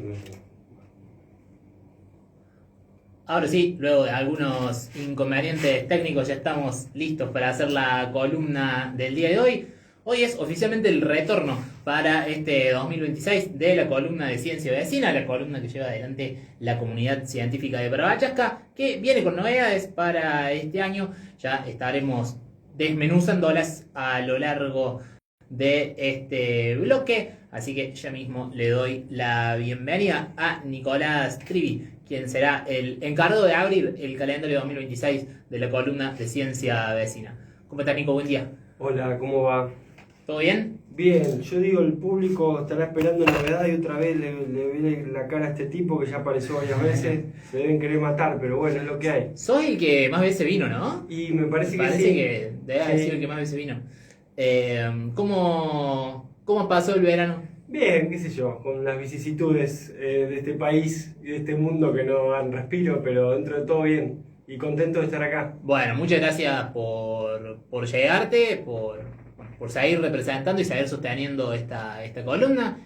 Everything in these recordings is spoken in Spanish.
decime. Ahora sí, luego de algunos inconvenientes técnicos ya estamos listos para hacer la columna del día de hoy. Hoy es oficialmente el retorno para este 2026 de la columna de Ciencia Vecina, la columna que lleva adelante la comunidad científica de Parabachasca, que viene con novedades para este año. Ya estaremos desmenuzándolas a lo largo de este bloque, así que ya mismo le doy la bienvenida a Nicolás Trivi, quien será el encargado de abrir el calendario 2026 de la columna de Ciencia Vecina. ¿Cómo estás, Nico? Buen día. Hola, ¿cómo va? ¿Todo bien? Bien, yo digo, el público estará esperando novedad y otra vez le ve la cara a este tipo que ya apareció varias veces. Se deben querer matar, pero bueno, es lo que hay. Sos el que más veces vino, ¿no? Y me parece que Parece sí. que debe haber sido el que más veces vino. ¿Cómo pasó el verano? Bien, qué sé yo, con las vicisitudes de este país y de este mundo que no dan respiro, pero dentro de todo bien. Y contento de estar acá. Bueno, muchas gracias por llegarte, por seguir representando y seguir sosteniendo esta columna,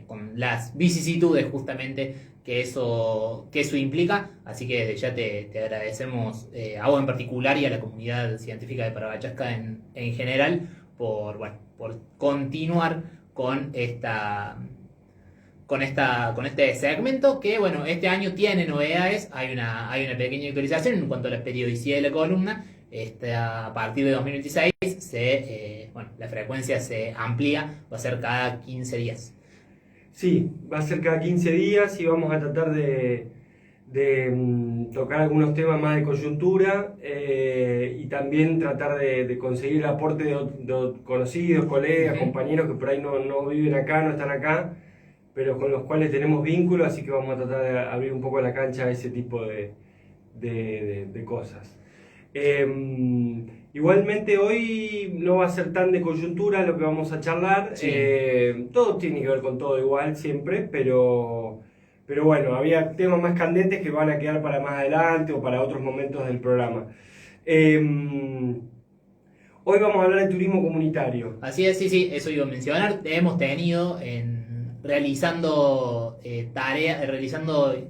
con las vicisitudes justamente que eso implica. Así que desde ya te agradecemos a vos en particular y a la comunidad científica de Parabachasca en general por continuar con este segmento que, bueno, este año tiene novedades. Hay una pequeña actualización en cuanto a la periodicidad de la columna. A partir de 2026 la frecuencia se amplía, va a ser cada 15 días. Sí, va a ser cada 15 días y vamos a tratar de tocar algunos temas más de coyuntura y también tratar de conseguir el aporte de conocidos, colegas, compañeros que por ahí no viven acá, no están acá, pero con los cuales tenemos vínculos, así que vamos a tratar de abrir un poco la cancha a ese tipo de cosas. Igualmente hoy no va a ser tan de coyuntura lo que vamos a charlar. Sí. Todo tiene que ver con todo igual siempre, pero bueno, había temas más candentes que van a quedar para más adelante o para otros momentos del programa. Hoy vamos a hablar de turismo comunitario. Así es, sí, eso iba a mencionar. Hemos tenido realizando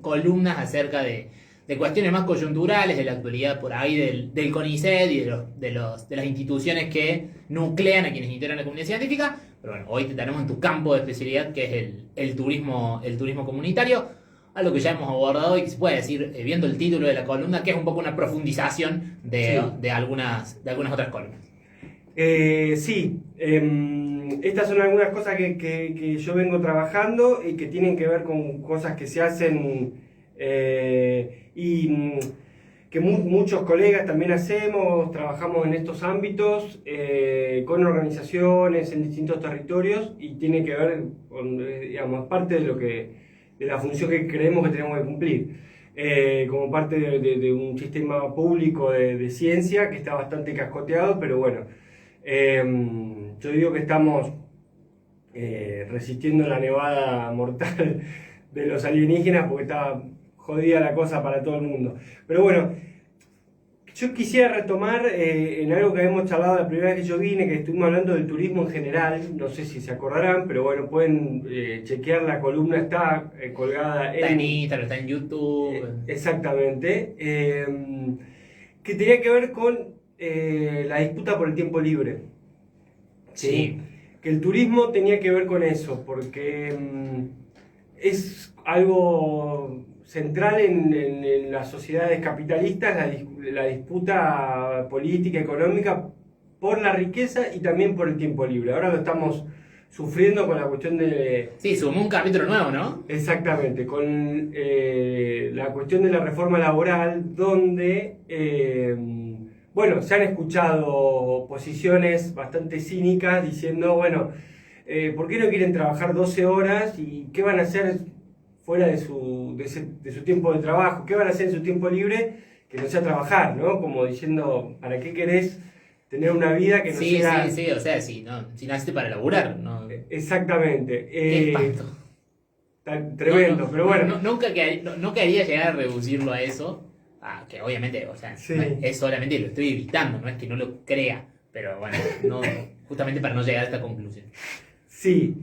columnas acerca de cuestiones más coyunturales de la actualidad por ahí del CONICET y de las instituciones que nuclean a quienes integran la comunidad científica. Pero bueno, hoy te tenemos en tu campo de especialidad, que es el turismo comunitario, algo que ya hemos abordado y que se puede decir, viendo el título de la columna, que es un poco una profundización de algunas otras columnas. Sí, estas son algunas cosas que yo vengo trabajando y que tienen que ver con cosas que se hacen y que muchos colegas también trabajamos en estos ámbitos con organizaciones en distintos territorios y tiene que ver con, digamos, parte de la función que creemos que tenemos que cumplir. Como parte de un sistema público de ciencia que está bastante cascoteado, pero bueno, yo digo que estamos resistiendo la nevada mortal de los alienígenas porque está jodida la cosa para todo el mundo. Pero bueno, yo quisiera retomar en algo que habíamos charlado la primera vez que yo vine, que estuvimos hablando del turismo en general, no sé si se acordarán, pero bueno, pueden chequear, la columna está colgada Está en Instagram, está en YouTube. Exactamente, que tenía que ver con la disputa por el tiempo libre. Sí. Que el turismo tenía que ver con eso, porque es algo central en las sociedades capitalistas, la disputa política, económica, por la riqueza y también por el tiempo libre. Ahora lo estamos sufriendo con la cuestión de... Sí, sumó un capítulo nuevo, ¿no? Exactamente, con la cuestión de la reforma laboral, donde, bueno, se han escuchado posiciones bastante cínicas diciendo, bueno, ¿por qué no quieren trabajar 12 horas y qué van a hacer fuera de su tiempo de trabajo? ¿Qué van a hacer en su tiempo libre que no sea trabajar, ¿no? Como diciendo, ¿para qué querés tener una vida que no sea... Sí, o sea, si naciste para laburar, ¿no? Exactamente. Qué espanto. Tremendo, pero bueno. No quería llegar a reducirlo a eso, que obviamente, o sea, Sí. es solamente lo estoy evitando, no es que no lo crea, pero bueno, justamente para no llegar a esta conclusión. Sí,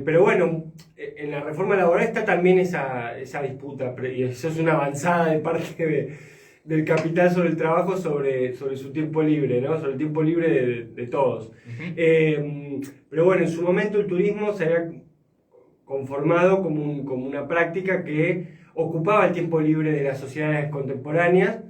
pero bueno, en la reforma laboral está también esa disputa, y eso es una avanzada de parte del capital sobre el trabajo, sobre su tiempo libre, ¿no? Sobre el tiempo libre de todos. Pero bueno, en su momento el turismo se había conformado como una práctica que ocupaba el tiempo libre de las sociedades contemporáneas,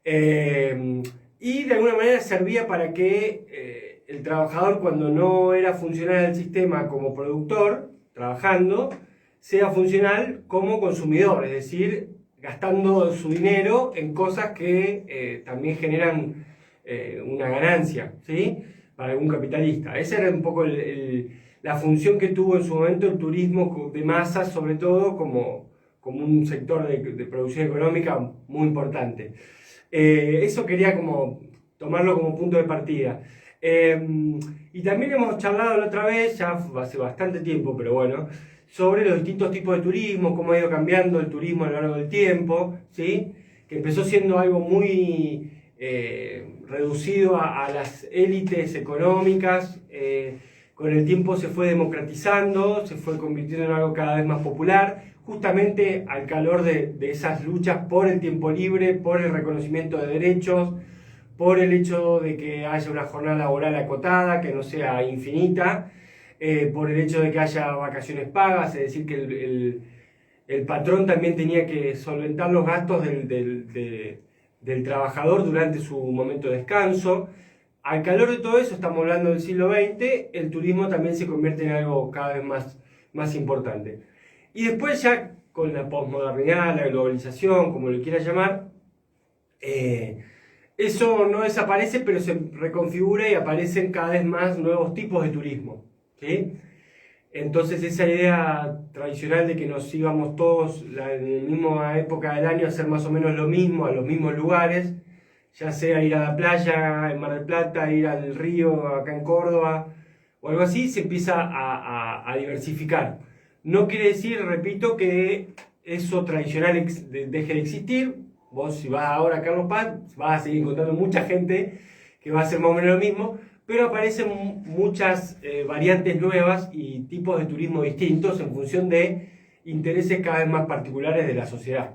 y de alguna manera servía para que el trabajador, cuando no era funcional del sistema como productor, trabajando, sea funcional como consumidor, es decir, gastando su dinero en cosas que también generan una ganancia, ¿sí? Para algún capitalista. Esa era un poco la función que tuvo en su momento el turismo de masas, sobre todo como un sector de producción económica muy importante. Eso quería como tomarlo como punto de partida. Y también hemos charlado la otra vez, ya hace bastante tiempo, pero bueno, sobre los distintos tipos de turismo, cómo ha ido cambiando el turismo a lo largo del tiempo, ¿sí? Que empezó siendo algo muy reducido a las élites económicas, con el tiempo se fue democratizando, se fue convirtiendo en algo cada vez más popular, justamente al calor de esas luchas por el tiempo libre, por el reconocimiento de derechos, por el hecho de que haya una jornada laboral acotada, que no sea infinita, por el hecho de que haya vacaciones pagas, es decir, que el patrón también tenía que solventar los gastos del trabajador durante su momento de descanso. Al calor de todo eso, estamos hablando del siglo XX, el turismo también se convierte en algo cada vez más importante. Y después ya con la posmodernidad, la globalización, como lo quieras llamar, eso no desaparece, pero se reconfigura y aparecen cada vez más nuevos tipos de turismo, ¿sí? Entonces esa idea tradicional de que nos íbamos todos en la misma época del año a hacer más o menos lo mismo, a los mismos lugares, ya sea ir a la playa en Mar del Plata, ir al río acá en Córdoba o algo así, se empieza a diversificar. No quiere decir, repito, que eso tradicional deje de existir. Vos, si vas ahora a Carlos Paz, vas a seguir encontrando mucha gente que va a hacer más o menos lo mismo, pero aparecen muchas variantes nuevas y tipos de turismo distintos en función de intereses cada vez más particulares de la sociedad.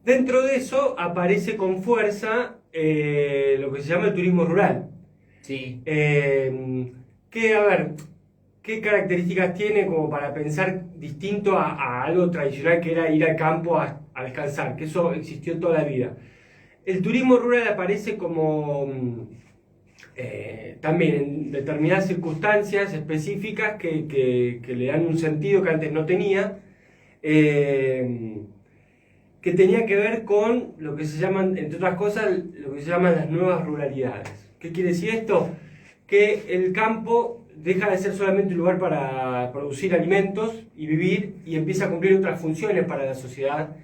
Dentro de eso aparece con fuerza lo que se llama el turismo rural. Sí. Que, a ver, ¿qué características tiene como para pensar distinto a algo tradicional que era ir al campo a descansar? Que eso existió toda la vida. El turismo rural aparece como también en determinadas circunstancias específicas que le dan un sentido que antes no tenía, que tenía que ver con lo que se llaman, entre otras cosas, lo que se llaman las nuevas ruralidades. ¿Qué quiere decir esto? Que el campo deja de ser solamente un lugar para producir alimentos y vivir, y empieza a cumplir otras funciones para la sociedad,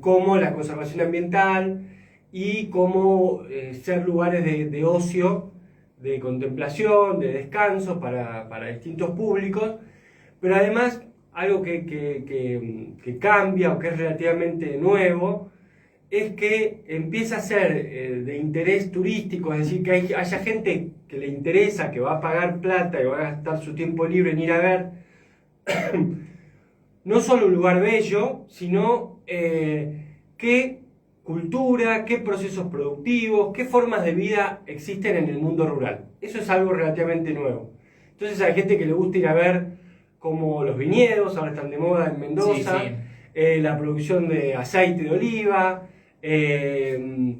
como la conservación ambiental y como ser lugares de ocio, de contemplación, de descanso para distintos públicos, pero además algo que cambia o que es relativamente nuevo es que empieza a ser de interés turístico, es decir, que haya gente que le interesa, que va a pagar plata y va a gastar su tiempo libre en ir a ver no solo un lugar bello, sino qué cultura, qué procesos productivos, qué formas de vida existen en el mundo rural. Eso es algo relativamente nuevo. Entonces hay gente que le gusta ir a ver como los viñedos, ahora están de moda en Mendoza, sí, sí. La producción de aceite de oliva, qué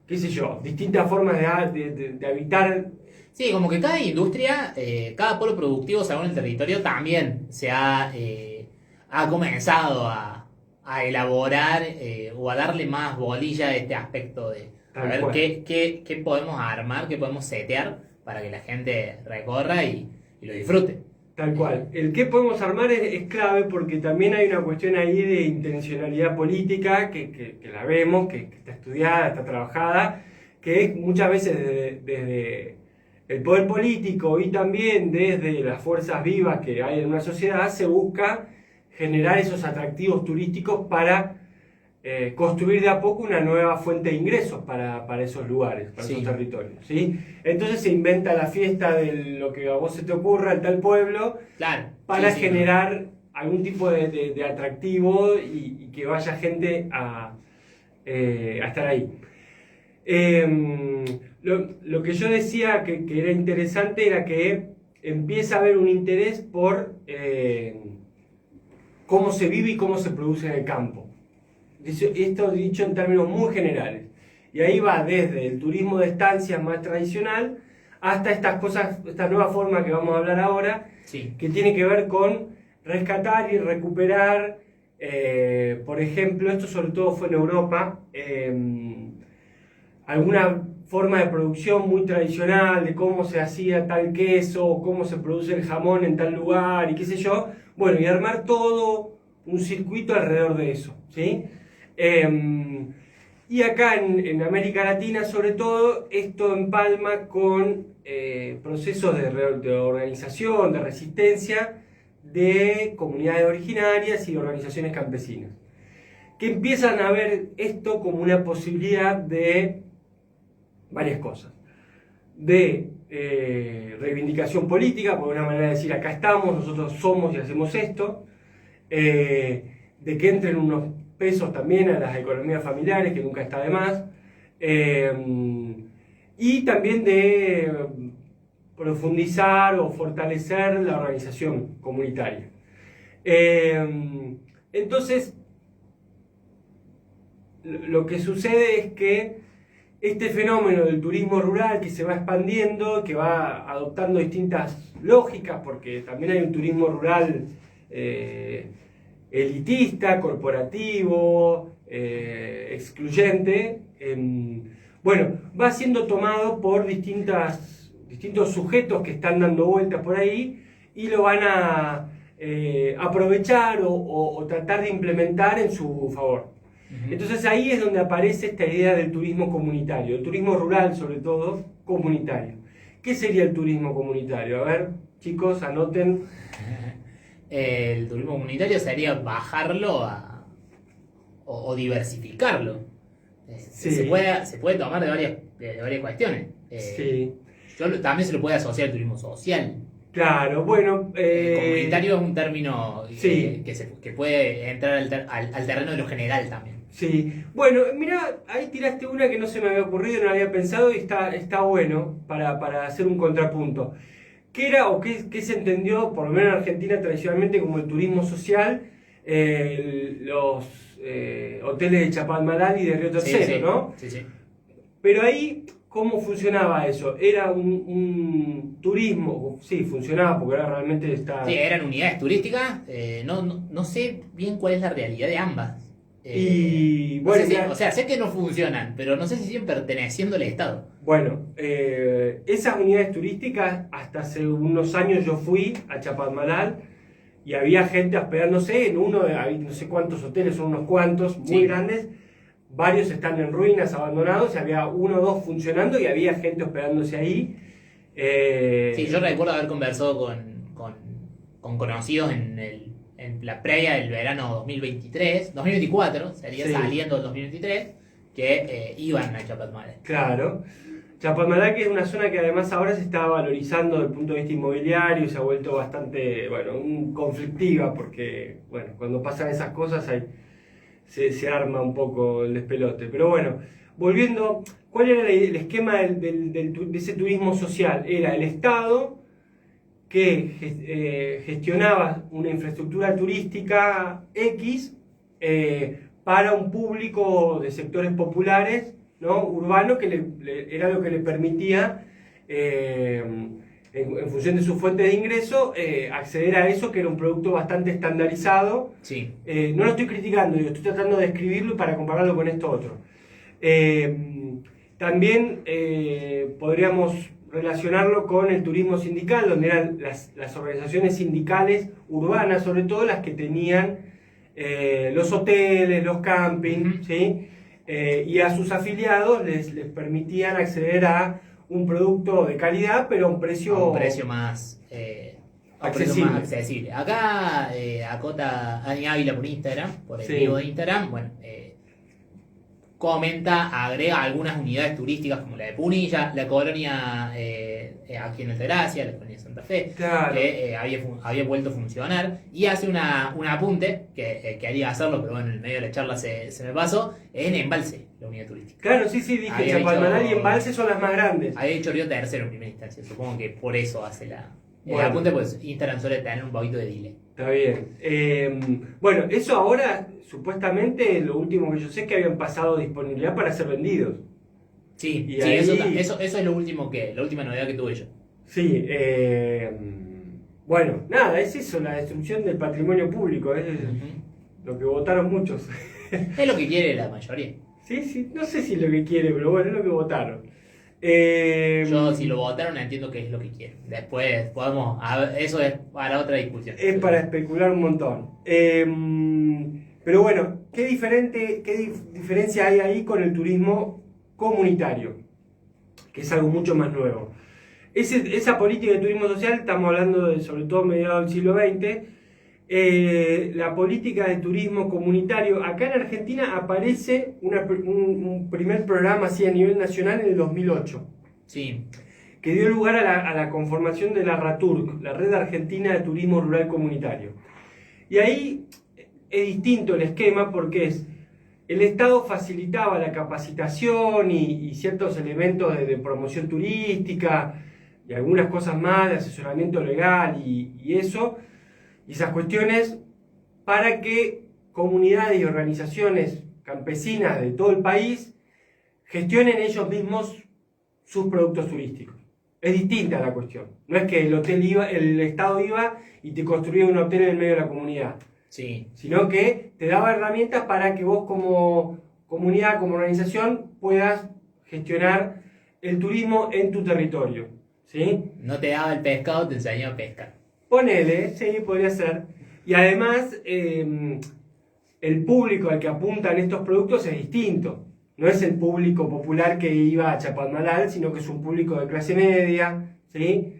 sé yo, distintas formas de habitar. Sí, como que cada industria, cada polo productivo según el territorio también se ha comenzado a elaborar o a darle más bolilla a este aspecto de a ver qué podemos armar, qué podemos setear para que la gente recorra y lo disfrute. Tal cual. El qué podemos armar es clave porque también hay una cuestión ahí de intencionalidad política que la vemos, que está estudiada, está trabajada, que es muchas veces desde el poder político y también desde las fuerzas vivas que hay en una sociedad se busca generar esos atractivos turísticos para construir de a poco una nueva fuente de ingresos para esos lugares, para esos territorios, ¿sí? Entonces se inventa la fiesta de lo que a vos se te ocurra en tal pueblo, claro, para generar algún tipo de atractivo y que vaya gente a estar ahí. Lo que yo decía que era interesante era que empieza a haber un interés por cómo se vive y cómo se produce en el campo. Esto dicho en términos muy generales. Y ahí va desde el turismo de estancias más tradicional hasta estas cosas, esta nueva forma que vamos a hablar ahora, que tiene que ver con rescatar y recuperar, por ejemplo, esto sobre todo fue en Europa, alguna forma de producción muy tradicional de cómo se hacía tal queso, cómo se produce el jamón en tal lugar y qué sé yo, bueno, y armar todo un circuito alrededor de eso, ¿sí? Y acá en América Latina, sobre todo, esto empalma con procesos de organización, de resistencia de comunidades originarias y organizaciones campesinas, que empiezan a ver esto como una posibilidad de varias cosas. De reivindicación política, por una manera de decir, acá estamos, nosotros somos y hacemos esto, de que entren unos pesos también a las economías familiares, que nunca está de más, y también de profundizar o fortalecer la organización comunitaria. Entonces, lo que sucede es que este fenómeno del turismo rural que se va expandiendo, que va adoptando distintas lógicas, porque también hay un turismo rural elitista, corporativo, excluyente, bueno, va siendo tomado por distintos sujetos que están dando vueltas por ahí y lo van a aprovechar o tratar de implementar en su favor. Entonces ahí es donde aparece esta idea del turismo comunitario, el turismo rural sobre todo, comunitario. ¿Qué sería el turismo comunitario? A ver, chicos, anoten. El turismo comunitario sería bajarlo o diversificarlo. Se puede tomar de varias cuestiones. También se lo puede asociar al turismo social. Claro, bueno... comunitario es un término que puede entrar al terreno de lo general también. Sí, bueno, mira, ahí tiraste una que no se me había ocurrido, no la había pensado y está bueno para hacer un contrapunto. ¿Qué era o qué se entendió, por lo menos en Argentina, tradicionalmente como el turismo social? Los hoteles de Chapalmalal y de Río Tercero, ¿no? Sí. Pero ahí, ¿cómo funcionaba eso? Era un turismo, sí, funcionaba porque era realmente... Sí, eran unidades turísticas, no sé bien cuál es la realidad de ambas. Y bueno, sé que no funcionan, pero no sé si siguen perteneciendo al Estado. Bueno, esas unidades turísticas, hasta hace unos años yo fui a Chapalmalal y había gente hospedándose en uno de, no sé cuántos hoteles, son unos cuantos, muy grandes, varios están en ruinas, abandonados, y había uno o dos funcionando y había gente hospedándose ahí. Sí, yo recuerdo haber conversado con conocidos en la previa del verano 2024, sería saliendo el 2023, que iban a Chapalmalal. Claro. Chapalmalal, que es una zona que además ahora se está valorizando desde el punto de vista inmobiliario y se ha vuelto bastante, conflictiva, porque, cuando pasan esas cosas se arma un poco el despelote. Pero bueno, volviendo, ¿cuál era el esquema de ese turismo social? Era el Estado que gestionaba una infraestructura turística X para un público de sectores populares, ¿no? Urbano, que era lo que le permitía, en función de su fuente de ingreso, acceder a eso, que era un producto bastante estandarizado. Sí. No lo estoy criticando, estoy tratando de describirlo para compararlo con esto otro. También podríamos relacionarlo con el turismo sindical, donde eran las organizaciones sindicales urbanas, sobre todo las que tenían los hoteles, los campings, ¿sí? Y a sus afiliados les permitían acceder a un producto de calidad, pero a un precio más accesible. Acá acota Ani Ávila por Instagram, por el vivo de Instagram, comenta, agrega algunas unidades turísticas como la de Punilla, la colonia aquí en Altagracia, la colonia Santa Fe, Claro. que había vuelto a funcionar, y hace un apunte, que quería hacerlo, pero bueno, en el medio de la charla se me pasó, en Embalse, la unidad turística. Claro, sí, dije, Había Chapalmalal y dicho- Embalse son las más grandes. Había dicho Río Tercero en primera instancia, supongo que por eso hace el Bueno. apunte, pues Instagram suele tener un poquito de delay. Está bien. Bueno, eso ahora, supuestamente, lo último que yo sé es que habían pasado disponibilidad para ser vendidos. Sí, Y sí, ahí- eso es la última novedad que tuve yo. Sí, bueno, nada, es eso, la destrucción del patrimonio público, es lo que votaron muchos. Es lo que quiere la mayoría. Sí, no sé si es lo que quiere, pero bueno, es lo que votaron. Yo, si lo votaron, entiendo que es lo que quieren. Después podemos. Eso es para otra discusión. Es para especular un montón. Pero bueno, ¿qué diferencia hay ahí con el turismo comunitario? Que es algo mucho más nuevo. Esa política de turismo social, estamos hablando de sobre todo mediados del siglo XX, la política de turismo comunitario, acá en Argentina aparece un primer programa así a nivel nacional en el 2008, Sí, que dio lugar a la conformación de la RATURC, la Red Argentina de Turismo Rural Comunitario. Y ahí es distinto el esquema porque el Estado facilitaba la capacitación y ciertos elementos de promoción turística y algunas cosas más, de asesoramiento legal y eso, y esas cuestiones, para que comunidades y organizaciones campesinas de todo el país gestionen ellos mismos sus productos turísticos. Es distinta la cuestión. No es que el Estado iba y te construía un hotel en el medio de la comunidad, sí. sino que te daba herramientas para que vos como comunidad, como organización, puedas gestionar el turismo en tu territorio. ¿Sí? No te daba el pescado, te enseñaba a pescar. Ponele, sí, podría ser. Y además, el público al que apuntan estos productos es distinto. No es el público popular que iba a Chapalmalal, sino que es un público de clase media, ¿sí?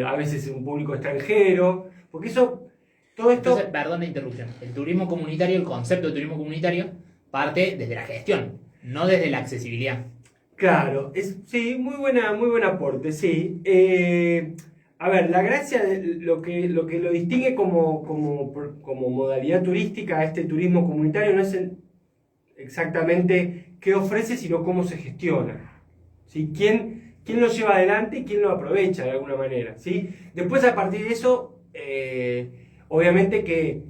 A veces es un público extranjero, porque todo esto... Entonces, perdón la interrupción. El turismo comunitario, el concepto de turismo comunitario, parte desde la gestión, no desde la accesibilidad. Claro, sí, muy buen aporte, sí. A ver, la gracia de lo que lo distingue como modalidad turística a este turismo comunitario no es exactamente qué ofrece, sino cómo se gestiona. ¿Sí? ¿Quién lo lleva adelante y quién lo aprovecha de alguna manera? ¿Sí? Después, a partir de eso, obviamente que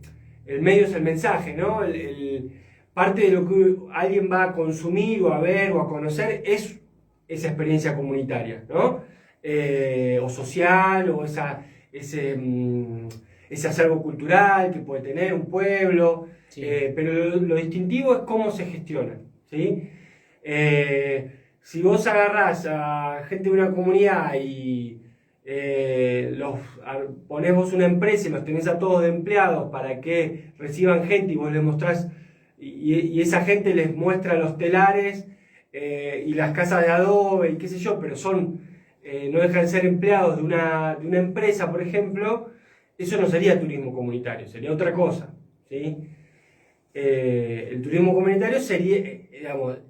el medio es el mensaje, ¿no? Parte de lo que alguien va a consumir o a ver o a conocer es esa experiencia comunitaria, ¿no? O social, o ese acervo cultural que puede tener un pueblo, Sí. pero lo distintivo es cómo se gestiona, ¿sí? Si vos agarrás a gente de una comunidad y ponés vos una empresa y los tenés a todos de empleados para que reciban gente y vos les mostrás y esa gente les muestra los telares y las casas de adobe y qué sé yo, pero no dejan de ser empleados de una empresa, por ejemplo, eso no sería turismo comunitario, sería otra cosa, ¿sí? El turismo comunitario sería,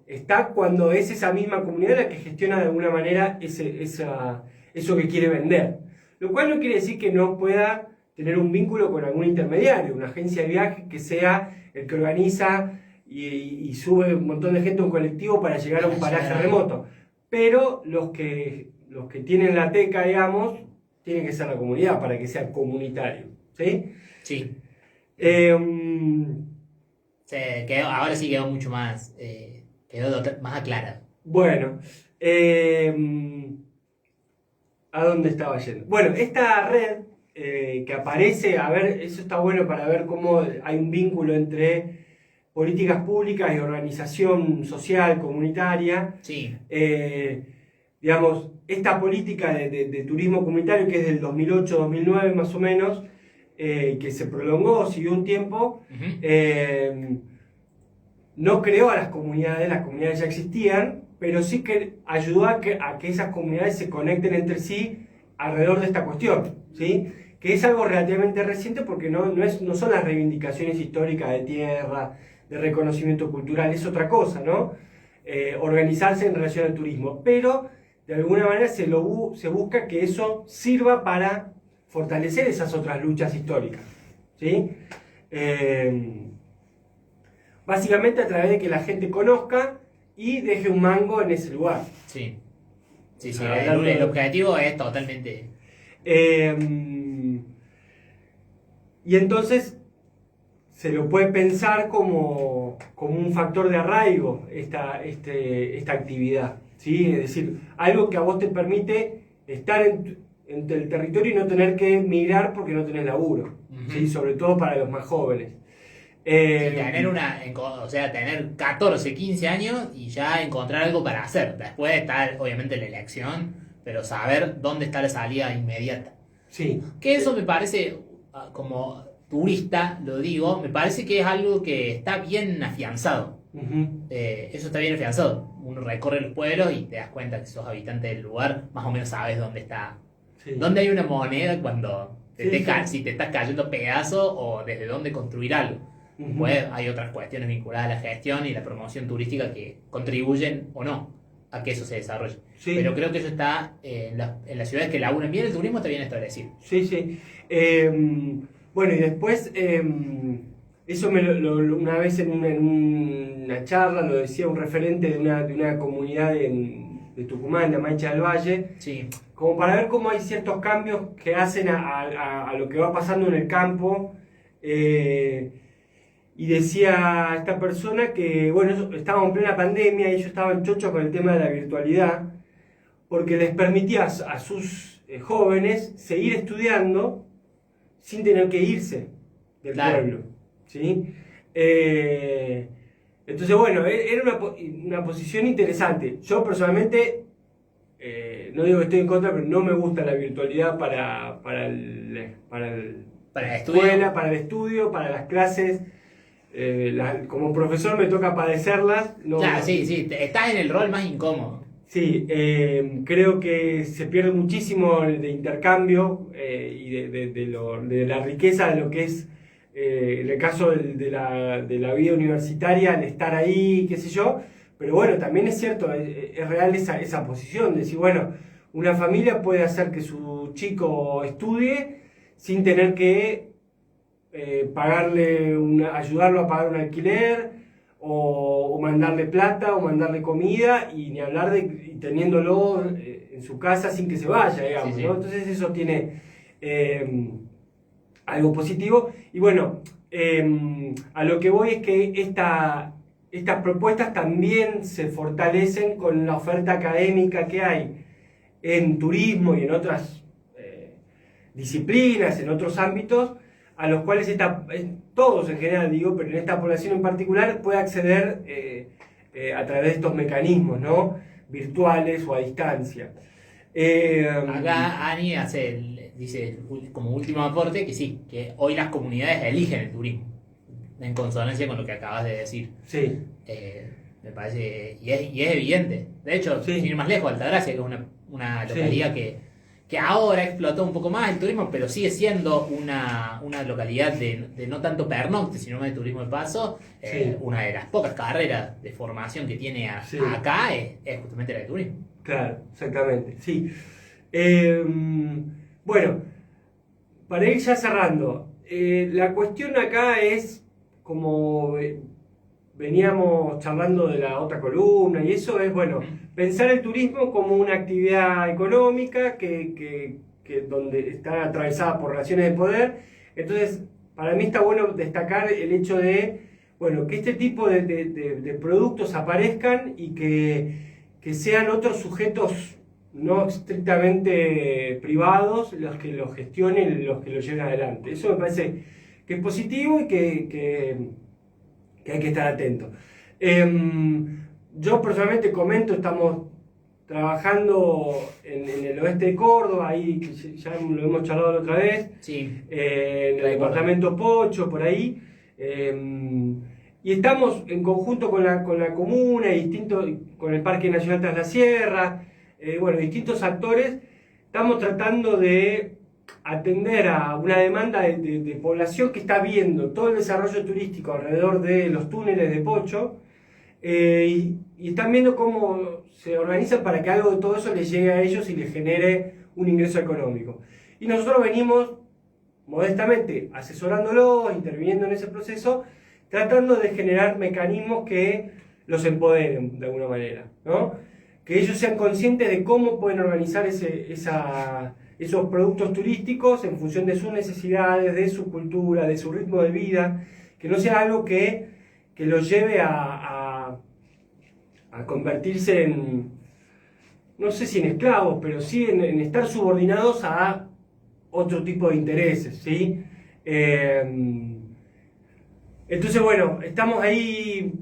está cuando es esa misma comunidad la que gestiona de alguna manera eso que quiere vender. Lo cual no quiere decir que no pueda tener un vínculo con algún intermediario, una agencia de viaje que sea el que organiza y sube un montón de gente a un colectivo para llegar a un paraje remoto. Pero los que tienen la teca, digamos, tienen que ser la comunidad para que sea comunitario. ¿Sí? Sí. Ahora sí quedó mucho más, más aclarado. Bueno, ¿a dónde estaba yendo? Bueno, esta red que aparece, a ver, eso está bueno para ver cómo hay un vínculo entre políticas públicas y organización social, comunitaria. Sí. Digamos, esta política de turismo comunitario, que es del 2008-2009 más o menos, que se prolongó, siguió un tiempo, no creó a las comunidades ya existían, pero sí que ayudó a que esas comunidades se conecten entre sí alrededor de esta cuestión, ¿sí? Que es algo relativamente reciente porque no son las reivindicaciones históricas de tierra, de reconocimiento cultural, es otra cosa, ¿no? Organizarse en relación al turismo, pero de alguna manera se busca que eso sirva para fortalecer esas otras luchas históricas, ¿sí? Básicamente a través de que la gente conozca y deje un mango en ese lugar. Sí, sí, sí, el objetivo es totalmente... Y entonces se lo puede pensar como un factor de arraigo esta actividad, ¿sí? Es decir, algo que a vos te permite estar en el territorio y no tener que migrar porque no tenés laburo, ¿sí? Sobre todo para los más jóvenes. Tener 14, 15 años y ya encontrar algo para hacer. Después está, obviamente, la elección, pero saber dónde está la salida inmediata. Sí. Que eso me parece, como turista, lo digo, me parece que es algo que está bien afianzado. Eso está bien afianzado. Uno recorre los pueblos y te das cuenta que sos habitante del lugar, más o menos sabes dónde está. Sí. Dónde hay una moneda cuando si te estás cayendo pedazos o desde dónde construir algo. Pues hay otras cuestiones vinculadas a la gestión y la promoción turística que contribuyen o no a que eso se desarrolle. Sí. Pero creo que eso está en las ciudades que laburan bien el turismo, está bien establecido. Sí, sí. Bueno, y después, eso una vez en una charla lo decía un referente de una comunidad de Tucumán, de Maicha del Valle, sí. Como para ver cómo hay ciertos cambios que hacen a lo que va pasando en el campo. Y decía esta persona que, bueno, estábamos en plena pandemia y ellos estaban chochos con el tema de la virtualidad, porque les permitía a sus jóvenes seguir estudiando sin tener que irse del pueblo, ¿sí? Entonces, bueno, era una posición interesante. Yo personalmente, no digo que estoy en contra, pero no me gusta la virtualidad para la escuela, para el estudio, para las clases. Como profesor me toca padecerlas. Claro, sí, estás en el rol más incómodo. Sí, creo que se pierde muchísimo de intercambio y de la riqueza de lo que es, en el caso de la vida universitaria, el estar ahí, qué sé yo. Pero bueno, también es cierto, es real esa posición de decir, bueno, una familia puede hacer que su chico estudie sin tener que ayudarlo a pagar un alquiler o mandarle plata o mandarle comida y ni hablar y teniéndolo en su casa sin que se vaya, digamos, sí, sí. ¿No? Entonces eso tiene algo positivo y bueno, a lo que voy es que estas propuestas también se fortalecen con la oferta académica que hay en turismo y en otras disciplinas, en otros ámbitos, a los cuales todos en general digo, pero en esta población en particular puede acceder a través de estos mecanismos, ¿no? Virtuales o a distancia. Acá Ani dice como último aporte que sí, que hoy las comunidades eligen el turismo, en consonancia con lo que acabas de decir. Sí. Me parece, y es evidente. De hecho, sí. Sin ir más lejos, Altagracia, que es una localidad sí. que ahora explotó un poco más el turismo, pero sigue siendo una localidad de no tanto pernocte, sino más de turismo de paso. Sí. Una de las pocas carreras de formación que tiene sí. acá es justamente la de turismo. Claro, exactamente, sí. Bueno, para ir ya cerrando, la cuestión acá es, como veníamos charlando de la otra columna, y eso es, bueno, pensar el turismo como una actividad económica que donde está atravesada por relaciones de poder. Entonces, para mí está bueno destacar el hecho de, bueno, que este tipo de productos aparezcan y que sean otros sujetos no estrictamente privados los que lo gestionen y los que lo lleven adelante. Eso me parece que es positivo y que hay que estar atento. Yo personalmente comento, estamos trabajando en el oeste de Córdoba, ahí que ya lo hemos charlado la otra vez, sí, en el departamento Pocho, por ahí, y estamos en conjunto con la comuna y con el Parque Nacional Tras la Sierra, bueno, distintos actores, estamos tratando de atender a una demanda de población que está viendo todo el desarrollo turístico alrededor de los túneles de Pocho, y están viendo cómo se organizan para que algo de todo eso les llegue a ellos y les genere un ingreso económico. Y nosotros venimos modestamente asesorándolos, interviniendo en ese proceso, tratando de generar mecanismos que los empoderen de alguna manera, ¿no? Que ellos sean conscientes de cómo pueden organizar esos productos turísticos en función de sus necesidades, de su cultura, de su ritmo de vida, que no sea algo que los lleve a convertirse en, no sé si en esclavos, pero sí en estar subordinados a otro tipo de intereses, ¿sí? Entonces, bueno, estamos ahí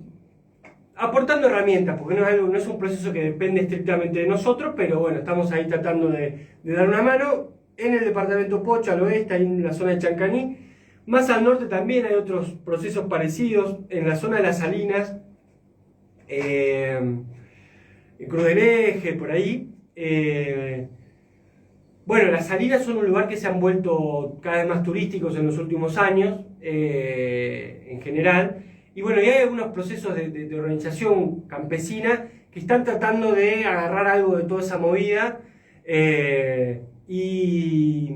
aportando herramientas, porque no es un proceso que depende estrictamente de nosotros, pero bueno, estamos ahí tratando de dar una mano en el departamento Pocho, al oeste, ahí en la zona de Chancaní. Más al norte también hay otros procesos parecidos, en la zona de las Salinas, en Cruz del Eje, por ahí. Bueno, las Salinas son un lugar que se han vuelto cada vez más turísticos en los últimos años, en general. Y bueno, y hay algunos procesos de organización campesina que están tratando de agarrar algo de toda esa movida. Y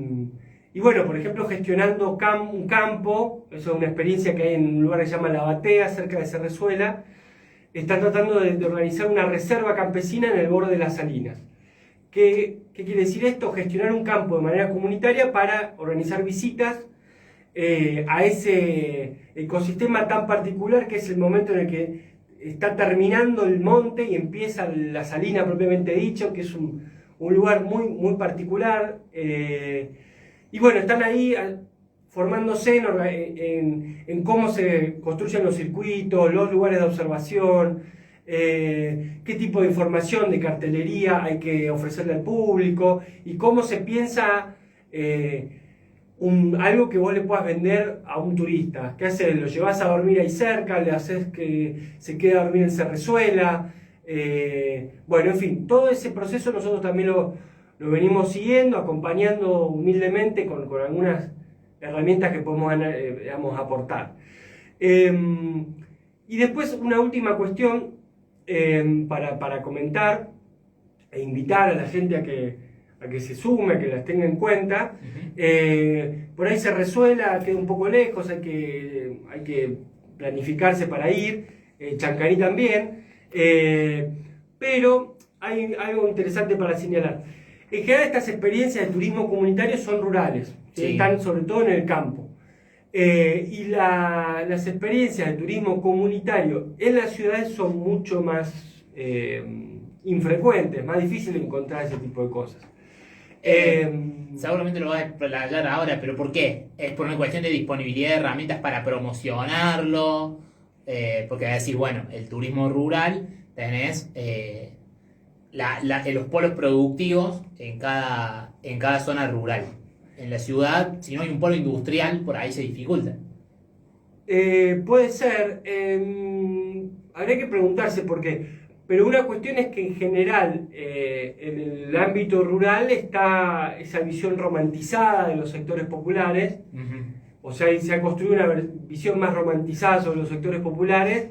bueno, por ejemplo, gestionando un campo, eso es una experiencia que hay en un lugar que se llama La Batea, cerca de Cerrezuela. Están tratando de organizar una reserva campesina en el borde de las Salinas. ¿Qué quiere decir esto? Gestionar un campo de manera comunitaria para organizar visitas a ese ecosistema tan particular que es el momento en el que está terminando el monte y empieza la salina propiamente dicho, que es un lugar muy, muy particular. Y bueno, están ahí formándose en cómo se construyen los circuitos, los lugares de observación, qué tipo de información de cartelería hay que ofrecerle al público y cómo se piensa algo que vos le puedas vender a un turista. ¿Qué haces? Lo llevas a dormir ahí cerca, le haces que se quede a dormir en Cerrezuela. Bueno, en fin, todo ese proceso nosotros también lo venimos siguiendo, acompañando humildemente con algunas herramientas que podemos digamos, aportar. Y después una última cuestión para comentar e invitar a la gente a que se sume, a que las tenga en cuenta. Por ahí Cerrezuela queda un poco lejos, hay que planificarse para ir, Chancaní también, pero hay algo interesante para señalar. En general estas experiencias de turismo comunitario son rurales, ¿sí? Están sobre todo en el campo. Y las experiencias de turismo comunitario en las ciudades son mucho más infrecuentes, más difícil de encontrar ese tipo de cosas. Seguramente lo vas a explayar ahora, pero ¿por qué? ¿Es por una cuestión de disponibilidad de herramientas para promocionarlo? Porque decís, bueno, el turismo rural tenés los polos productivos en cada zona rural. En la ciudad, si no hay un polo industrial, por ahí se dificulta. Puede ser, habría que preguntarse por qué. Pero una cuestión es que en general en el ámbito rural está esa visión romantizada de los sectores populares. O sea, se ha construido una visión más romantizada sobre los sectores populares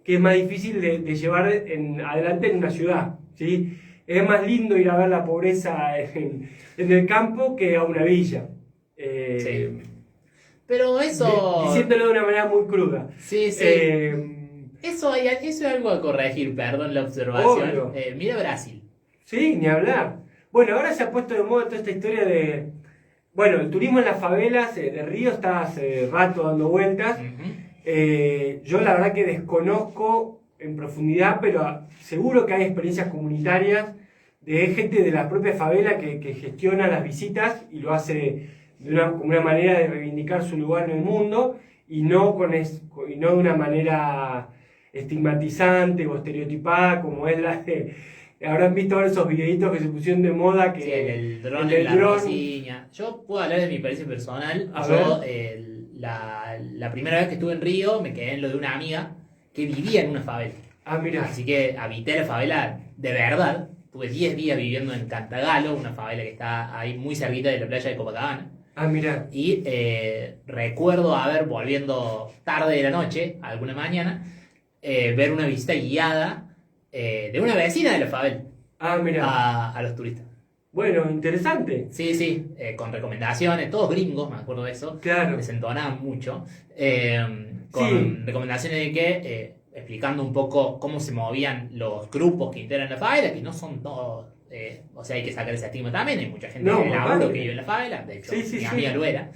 que es más difícil de llevar adelante en una ciudad, ¿sí? Es más lindo ir a ver la pobreza en el campo que a una villa. Sí. Pero eso... Diciéndolo de una manera muy cruda. Sí, sí. Eso es algo a corregir, perdón la observación. Mira Brasil. Sí, ni hablar. Bueno, ahora se ha puesto de moda toda esta historia de... Bueno, el turismo en las favelas de Río está hace rato dando vueltas. Yo la verdad que desconozco en profundidad, pero seguro que hay experiencias comunitarias de gente de la propia favela que gestiona las visitas y lo hace como una manera de reivindicar su lugar en el mundo y no de una manera estigmatizante o estereotipada como es la de... Habrán visto ahora esos videitos que se pusieron de moda que... Sí, el dron en la Rosiña. Yo puedo hablar de mi experiencia personal. La primera vez que estuve en Río me quedé en lo de una amiga que vivía en una favela. Ah, mira. Así que habité la favela de verdad. estuve 10 días viviendo en Cantagalo, una favela que está ahí muy cerquita de la playa de Copacabana. Ah, mira. Y recuerdo haber, volviendo tarde de la noche, alguna mañana, ver una visita guiada de una vecina de la favela Ah, mira. a los turistas. Bueno, interesante. Sí, sí, con recomendaciones, todos gringos, me acuerdo de eso. Claro. Desentonaban mucho. Con Sí. recomendaciones de que, explicando un poco cómo se movían los grupos que integran la favela, que no son todos, o sea, hay que sacar ese estigma también. Hay mucha gente No, de más laburo vale. que vive en la favela, de hecho, Sí, sí, mi sí. amiga lo era.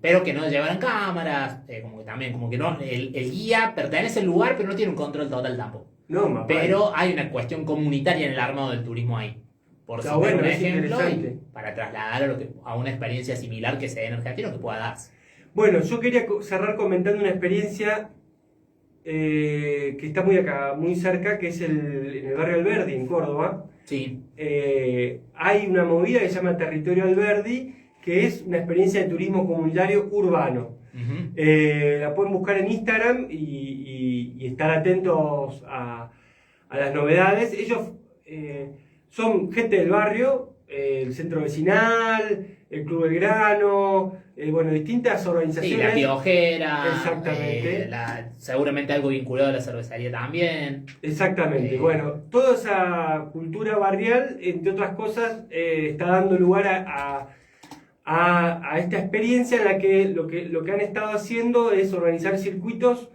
Pero que no llevaran cámaras, como que también, como que no, el guía pertenece al lugar, pero no tiene un control total tampoco. No, más vale. Pero hay una cuestión comunitaria en el armado del turismo ahí. Por Está citar bueno, un es ejemplo, interesante. y para trasladar a una experiencia similar que se dé en Argentina, que pueda darse. Bueno, yo quería cerrar comentando una experiencia que está muy acá, muy cerca, que es en el barrio Alberdi, en Córdoba. Sí, Hay una movida que se llama Territorio Alberdi, que es una experiencia de turismo comunitario urbano. ujú, La pueden buscar en Instagram y estar atentos a las novedades. Ellos son gente del barrio, el centro vecinal, el Club Belgrano, bueno, distintas sí, organizaciones. la piojera, Exactamente. seguramente algo vinculado a la cervecería también. Exactamente. Eh, Bueno, toda esa cultura barrial, entre otras cosas, está dando lugar a esta experiencia en la que lo que han estado haciendo es organizar circuitos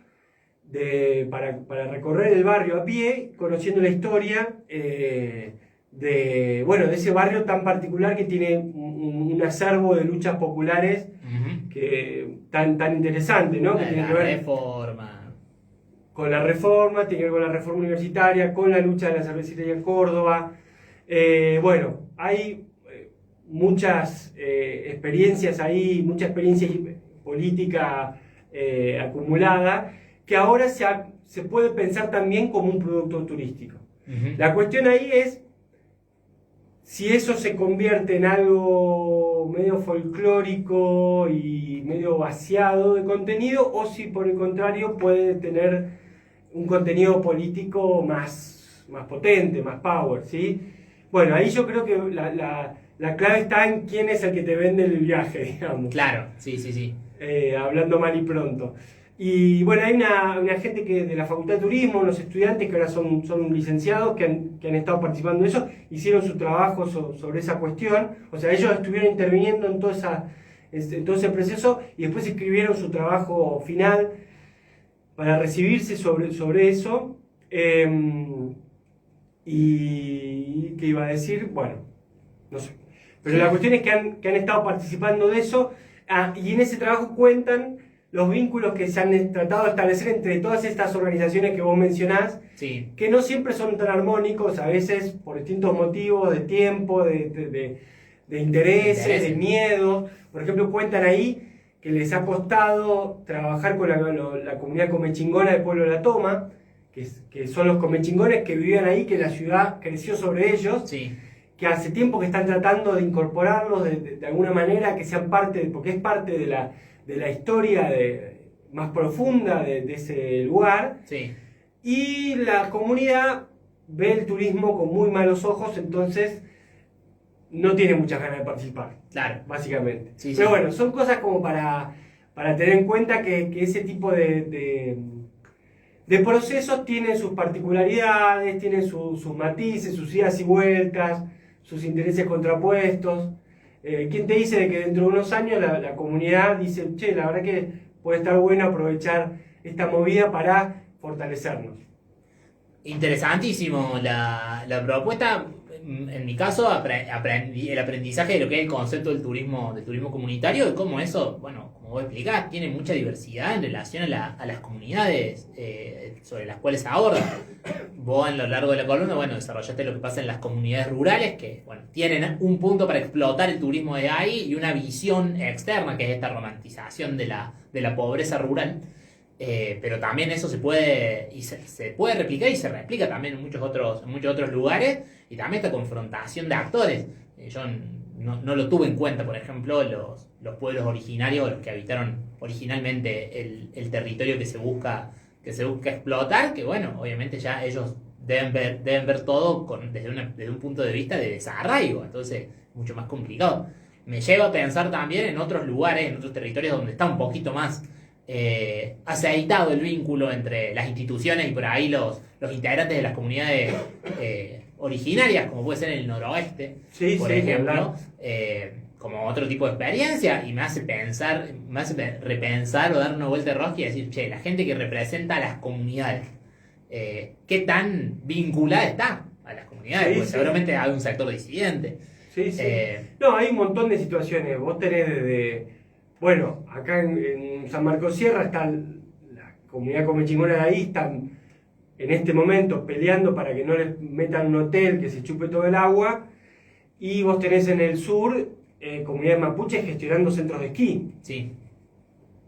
para recorrer el barrio a pie, conociendo la historia de ese barrio tan particular que tiene un acervo de luchas populares ujú, tan interesante, ¿no? Que tiene la que ver reforma. con la reforma, tiene que ver con la reforma universitaria, con la lucha de la cervecería en Córdoba. Bueno, hay muchas experiencias ahí, mucha experiencia política acumulada, que ahora se puede pensar también como un producto turístico. Ujú. La cuestión ahí es si eso se convierte en algo medio folclórico y medio vaciado de contenido, o si por el contrario puede tener un contenido político más potente, más power, ¿sí? Bueno, ahí yo creo que la clave está en quién es el que te vende el viaje, digamos. Claro, sí, sí, sí. Hablando mal y pronto. Y bueno, hay una gente de la Facultad de Turismo, unos estudiantes que ahora son licenciados, que han estado participando de eso, hicieron su trabajo sobre esa cuestión. O sea, ellos estuvieron interviniendo en todo ese proceso y después escribieron su trabajo final para recibirse sobre eso. Y ¿qué iba a decir? Bueno, no sé. Pero la cuestión es que han estado participando de eso, y en ese trabajo cuentan los vínculos que se han tratado de establecer entre todas estas organizaciones que vos mencionás, Sí, que no siempre son tan armónicos, a veces por distintos motivos de tiempo, de intereses, de miedos. Por ejemplo, cuentan ahí que les ha costado trabajar con la comunidad comechingona del pueblo de La Toma, que son los comechingones que vivían ahí, que la ciudad creció sobre ellos, sí. que hace tiempo que están tratando de incorporarlos de alguna manera, que sean parte, porque es parte de la historia más profunda de ese lugar. Sí. Y la comunidad ve el turismo con muy malos ojos, entonces no tiene muchas ganas de participar, Claro. básicamente. Sí, Pero sí. bueno, son cosas como para tener en cuenta que ese tipo de procesos tienen sus particularidades, tienen sus matices, sus idas y vueltas, sus intereses contrapuestos. ¿Quién te dice de que dentro de unos años la comunidad dice, che, la verdad que puede estar bueno aprovechar esta movida para fortalecernos? Interesantísimo la propuesta. En mi caso, aprendí el aprendizaje de lo que es el concepto del turismo comunitario y cómo eso, bueno, como vos explicás, tiene mucha diversidad en relación a las comunidades sobre las cuales se aborda. Vos a lo largo de la columna, bueno, desarrollaste lo que pasa en las comunidades rurales, que, bueno, tienen un punto para explotar el turismo de ahí y una visión externa, que es esta romantización de la pobreza rural. Pero también eso se puede replicar y se replica también en muchos otros lugares, y también esta confrontación de actores. Yo no lo tuve en cuenta, por ejemplo, los pueblos originarios, los que habitaron originalmente el territorio que se busca explotar, que bueno, obviamente ya ellos deben ver todo desde un punto de vista de desarraigo, entonces mucho más complicado. Me lleva a pensar también en otros lugares, en otros territorios donde está un poquito más aceitado el vínculo entre las instituciones y por ahí los integrantes de las comunidades originarias, como puede ser en el noroeste, por ejemplo, como otro tipo de experiencia, y me hace repensar o dar una vuelta de rosca y decir, che, la gente que representa a las comunidades, ¿qué tan vinculada está a las comunidades? Porque seguramente hay un sector disidente. No, hay un montón de situaciones. Vos tenés desde... Bueno, acá en San Marcos Sierra está la comunidad comechingona de ahí, están en este momento peleando para que no les metan un hotel que se chupe todo el agua. Y vos tenés en el sur comunidades mapuches gestionando centros de esquí. Sí.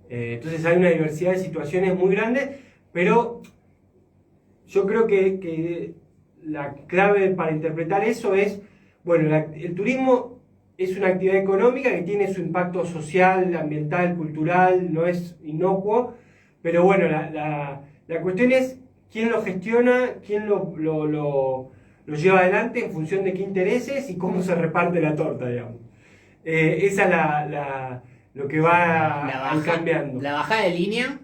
Entonces hay una diversidad de situaciones muy grande, pero yo creo que la clave para interpretar eso es, bueno, el turismo es una actividad económica que tiene su impacto social, ambiental, cultural, no es inocuo, pero bueno, la cuestión es quién lo gestiona, quién lo lleva adelante en función de qué intereses y cómo se reparte la torta, digamos. Esa es lo que va cambiando. La bajada de línea,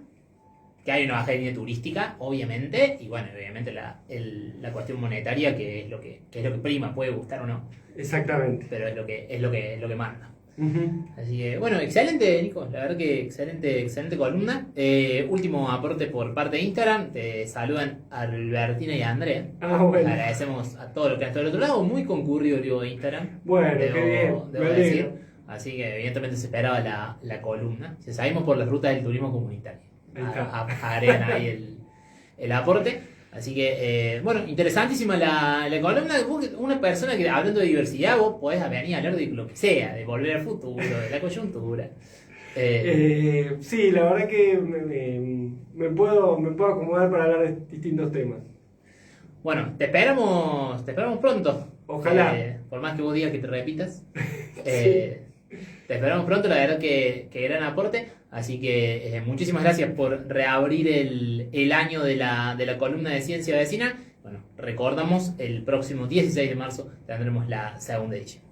que hay una bajada de línea turística, obviamente, y bueno, obviamente la cuestión monetaria, que es lo que prima, puede gustar o no. Exactamente. Pero es lo que manda. Uh-huh. Así que, bueno, excelente, Nico. La verdad que excelente columna. Último aporte por parte de Instagram. Te saludan Albertina y Andrea. Bueno. Agradecemos a todos los que han estado del otro lado. Muy concurrido el vivo de Instagram. Bueno, qué bien. Debo decir. Así que, evidentemente, se esperaba la columna. Si salimos por la ruta del turismo comunitario. Agregan ahí el aporte. Así que, bueno, interesantísima la columna. Una persona que, hablando de diversidad, vos podés venir a hablar de lo que sea, de volver al futuro, de la coyuntura. Sí, la verdad que me puedo acomodar para hablar de distintos temas. Bueno, te esperamos pronto. Ojalá. Por más que vos digas que te repitas. Sí. Te esperamos pronto, la verdad que gran aporte. Así que muchísimas gracias por reabrir el año de la columna de Ciencia Vecina. Bueno, recordamos, el próximo 16 de marzo tendremos la segunda edición.